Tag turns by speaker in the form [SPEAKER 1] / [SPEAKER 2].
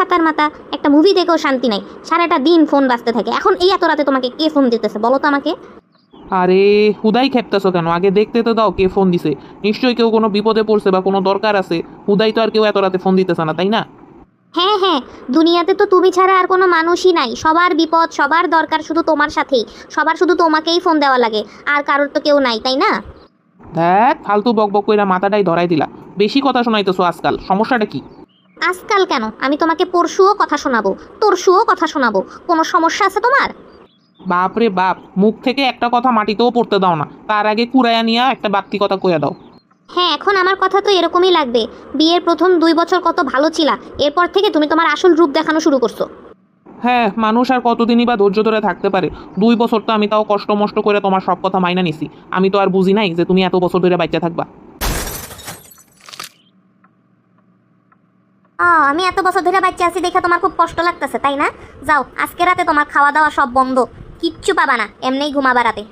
[SPEAKER 1] ছাতার মাথা, একটা মুভি দেখেও শান্তি নাই, সারাটা দিন ফোন বাজতে থাকে। এখন এই এত রাতে তোমাকে কে ফোন দিতেছে বলো তো আমাকে?
[SPEAKER 2] আরে হুদাই খেপতেছো কেন? আগে দেখতে তো দাও কে ফোন দিছে। নিশ্চয়ই কেউ কোনো বিপদে পড়ছে বা কোনো দরকার আছে। হুদাই তো আর কেউ এত রাতে ফোন দিতেছে না, তাই না?
[SPEAKER 1] হ্যাঁ হ্যাঁ, দুনিয়াতে তো তুমি ছাড়া আর কোনো মানুষই নাই। সবার বিপদ, সবার দরকার শুধু তোমার সাথেই। সবার শুধু তোমাকেই ফোন দেওয়া লাগে, আর কারোর তো কেউ নাই, তাই না?
[SPEAKER 2] দেখ, ফালতু বক বক কইরা মাথাটাই ধরাই দিলা। বেশি কথা শোনাইতেছো আজকাল, সমস্যাটা কি?
[SPEAKER 1] আজকাল কেন? আমি তোমাকে পরশুও কথা শোনাবো, তরশুও কথা শোনাবো। কোনো সমস্যা আছে তোমার?
[SPEAKER 2] বাপ রে বাপ, মুখ থেকে একটা কথা মাটিতেও পড়তে দাও না, তার আগে কুড়াইয়া নিয়া একটা বাড়তি কথা কইয়া দাও।
[SPEAKER 1] হ্যাঁ, এখন আমার কথা তো এরকমই লাগবে। বিয়ের প্রথম 2 বছর কত ভালো ছিলা, এরপর থেকে তুমি তোমার আসল রূপ দেখানো শুরু করছো।
[SPEAKER 2] হ্যাঁ, মানুষ আর কতদিনই বা ধৈর্য ধরে থাকতে পারে? 2 বছর তো আমি তাও কষ্ট মষ্ট করে তোমার সব কথা মাইনা নিছি। আমি তো আর বুঝি নাই যে তুমি এত বছর ধরে বাচ্চা থাকবা।
[SPEAKER 1] আমি এত বছর ধরে বাচ্চা আছি দেখে তোমার খুব কষ্ট লাগতেছে, তাই না? যাও, আজকে রাতে তোমার খাওয়া দাওয়া সব বন্ধ। কিচ্ছু পাবা না, এমনিই ঘুমাবা রাতে।